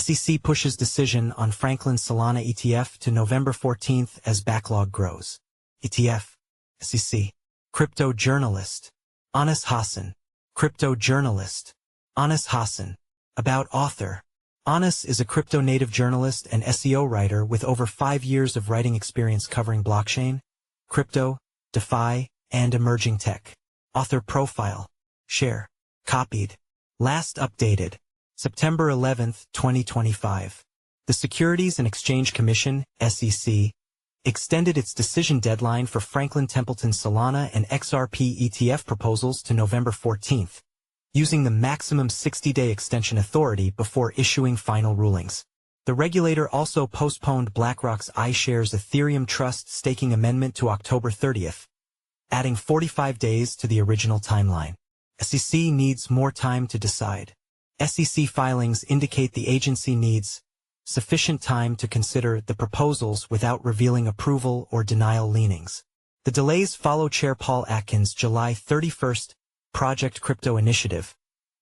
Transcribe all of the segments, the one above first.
SEC pushes decision on Franklin Solana ETF to November 14 as backlog grows. ETF. SEC. Crypto journalist. Anas Hassan. Crypto journalist. Anas Hassan. About author. Anas is a crypto-native journalist and SEO writer with over 5 years of writing experience covering blockchain, crypto, DeFi, and emerging tech. Author profile. Share. Copied. Last updated. September 11, 2025. The Securities and Exchange Commission, SEC, extended its decision deadline for Franklin Templeton Solana and XRP ETF proposals to November 14, using the maximum 60-day extension authority before issuing final rulings. The regulator also postponed BlackRock's iShares Ethereum Trust staking amendment to October 30, adding 45 days to the original timeline. SEC needs more time to decide. SEC filings indicate the agency needs sufficient time to consider the proposals without revealing approval or denial leanings. The delays follow Chair Paul Atkins July 31 Project Crypto Initiative,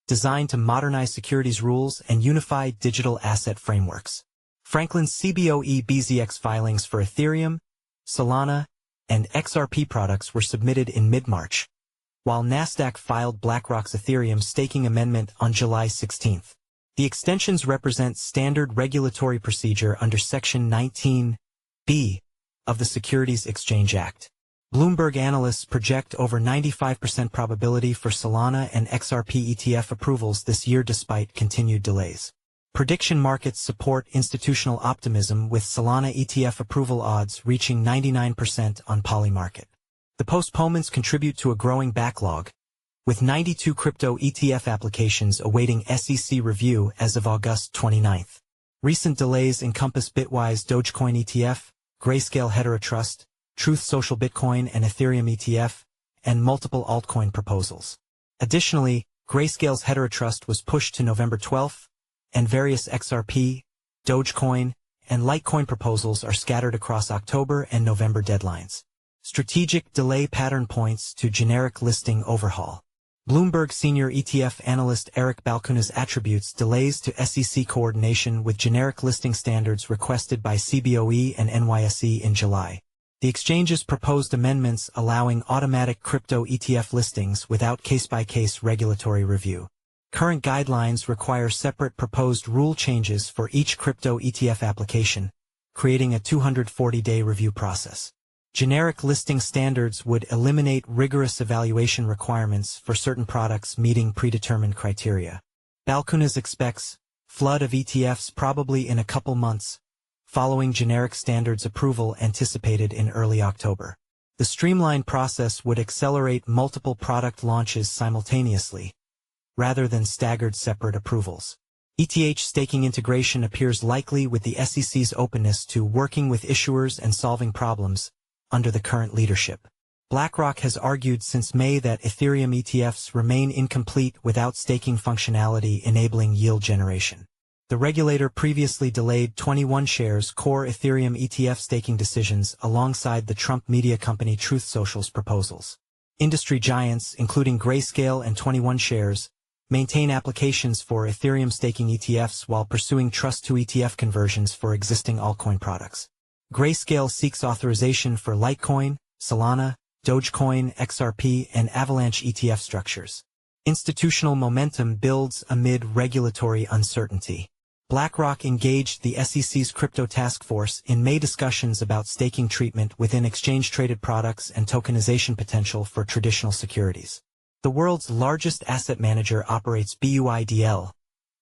designed to modernize securities rules and unify digital asset frameworks. Franklin's CBOE BZX filings for Ethereum, Solana, and XRP products were submitted in mid-March, while Nasdaq filed BlackRock's Ethereum staking amendment on July 16. The extensions represent standard regulatory procedure under Section 19(b) of the Securities Exchange Act. Bloomberg analysts project over 95% probability for Solana and XRP ETF approvals this year despite continued delays. Prediction markets support institutional optimism with Solana ETF approval odds reaching 99% on Polymarket. The postponements contribute to a growing backlog, with 92 crypto ETF applications awaiting SEC review as of August 29. Recent delays encompass Bitwise Dogecoin ETF, Grayscale Hedera Trust, Truth Social Bitcoin and Ethereum ETF, and multiple altcoin proposals. Additionally, Grayscale's Hedera Trust was pushed to November 12, and various XRP, Dogecoin, and Litecoin proposals are scattered across October and November deadlines. Strategic delay pattern points to generic listing overhaul. Bloomberg senior ETF analyst Eric Balchunas attributes delays to SEC coordination with generic listing standards requested by CBOE and NYSE in July. The exchange's proposed amendments allowing automatic crypto ETF listings without case-by-case regulatory review. Current guidelines require separate proposed rule changes for each crypto ETF application, creating a 240-day review process. Generic listing standards would eliminate rigorous evaluation requirements for certain products meeting predetermined criteria. Balchunas expects flood of ETFs probably in a couple months, following generic standards approval anticipated in early October. The streamlined process would accelerate multiple product launches simultaneously, rather than staggered separate approvals. ETH staking integration appears likely with the SEC's openness to working with issuers and solving problems under the current leadership. BlackRock has argued since May that Ethereum ETFs remain incomplete without staking functionality enabling yield generation. The regulator previously delayed 21 shares core Ethereum ETF staking decisions alongside the Trump media company Truth Social's proposals. Industry giants, including Grayscale and 21 shares, maintain applications for Ethereum staking ETFs while pursuing Trust to ETF conversions for existing altcoin products. Grayscale seeks authorization for Litecoin, Solana, Dogecoin, XRP, and Avalanche ETF structures. Institutional momentum builds amid regulatory uncertainty. BlackRock engaged the SEC's crypto task force in May discussions about staking treatment within exchange-traded products and tokenization potential for traditional securities. The world's largest asset manager operates BUIDL,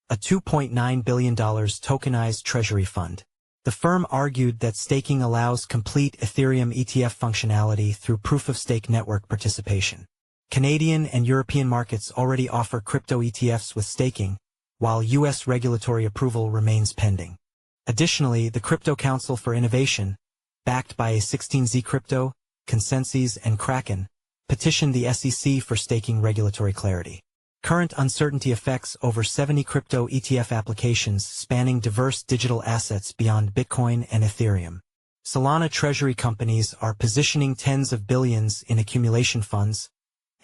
a $2.9 billion tokenized treasury fund. The firm argued that staking allows complete Ethereum ETF functionality through proof-of-stake network participation. Canadian and European markets already offer crypto ETFs with staking, while U.S. regulatory approval remains pending. Additionally, the Crypto Council for Innovation, backed by a16z Crypto, Consensus, and Kraken, petitioned the SEC for staking regulatory clarity. Current uncertainty affects over 70 crypto ETF applications spanning diverse digital assets beyond Bitcoin and Ethereum. Solana treasury companies are positioning tens of billions in accumulation funds,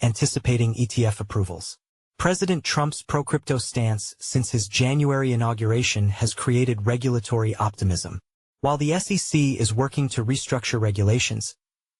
anticipating ETF approvals. President Trump's pro-crypto stance since his January inauguration has created regulatory optimism. While the SEC is working to restructure regulations,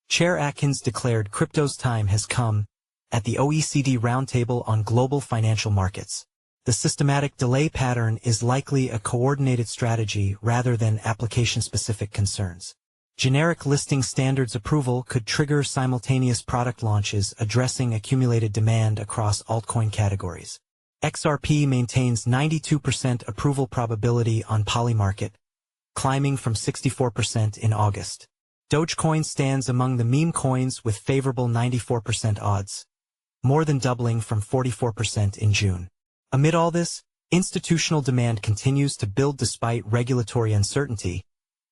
Chair Atkins declared crypto's time has come at the OECD Roundtable on Global Financial Markets. The systematic delay pattern is likely a coordinated strategy rather than application-specific concerns. Generic listing standards approval could trigger simultaneous product launches addressing accumulated demand across altcoin categories. XRP maintains 92% approval probability on Polymarket, climbing from 64% in August. Dogecoin stands among the meme coins with favorable 94% odds, more than doubling from 44% in June. Amid all this, institutional demand continues to build despite regulatory uncertainty,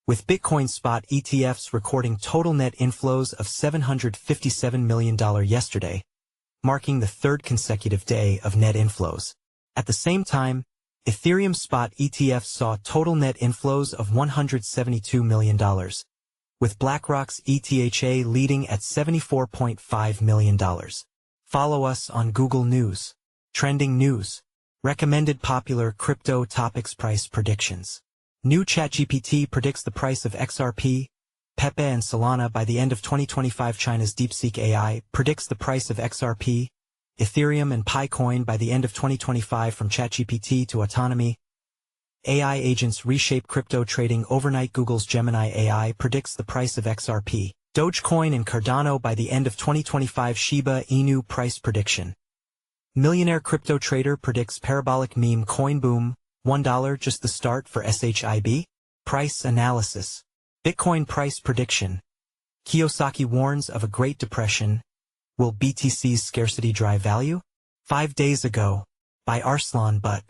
with Bitcoin spot ETFs recording total net inflows of $757 million yesterday, marking the third consecutive day of net inflows. At the same time, Ethereum spot ETFs saw total net inflows of $172 million, with BlackRock's ETHA leading at $74.5 million. Follow us on Google News. Trending news. Recommended popular crypto topics price predictions. New ChatGPT predicts the price of XRP, Pepe and Solana by the end of 2025. China's DeepSeek AI predicts the price of XRP, Ethereum and Picoin by the end of 2025 from ChatGPT to autonomy. AI agents reshape crypto trading overnight. Google's Gemini AI predicts the price of XRP, Dogecoin and Cardano by the end of 2025. Shiba Inu price prediction. Millionaire crypto trader predicts parabolic meme coin boom, $1 just the start for SHIB? Price analysis. Bitcoin price prediction. Kiyosaki warns of a Great Depression. Will BTC's scarcity drive value? 5 days ago. By Arslan Butt.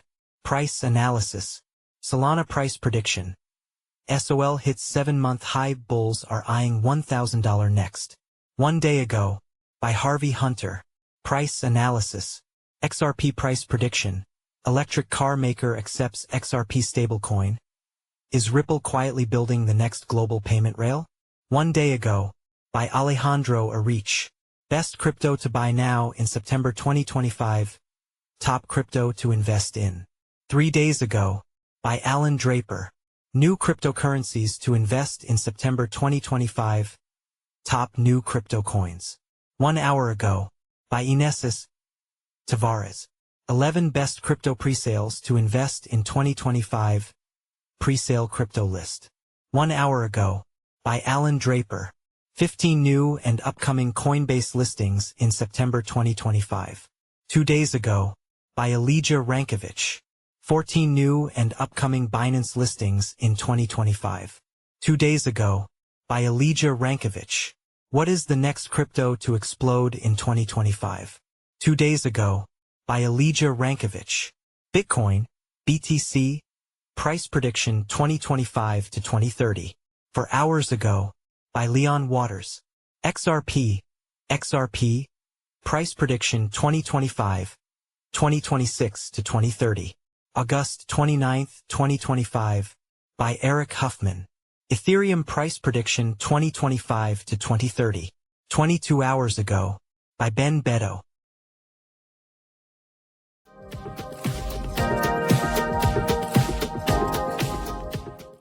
Price analysis. Solana price prediction. SOL hits 7-month high. Bulls are eyeing $1,000 next. 1 day ago. By Harvey Hunter. Price analysis. XRP price prediction. Electric car maker accepts XRP stablecoin. Is Ripple quietly building the next global payment rail? 1 day ago. By Alejandro Arich. Best crypto to buy now in September 2025. Top crypto to invest in. 3 days ago. By Alan Draper. New cryptocurrencies to invest in September 2025. Top new crypto coins. 1 hour ago. By Inesis Tavares. 11 best crypto presales to invest in 2025. Presale crypto list. 1 hour ago. By Alan Draper. 15 new and upcoming Coinbase listings in September 2025. 2 days ago. By Elijah Rankovich. 14 new and upcoming Binance listings in 2025. 2 days ago. By Elijah Rankovich. What is the next crypto to explode in 2025? 2 days ago. By Elijah Rankovich. Bitcoin, BTC, price prediction 2025 to 2030. 4 hours ago. By Leon Waters. XRP, price prediction 2025, 2026 to 2030. August 29, 2025. By Eric Huffman. Ethereum price prediction 2025 to 2030. 22 hours ago. By Ben Beto.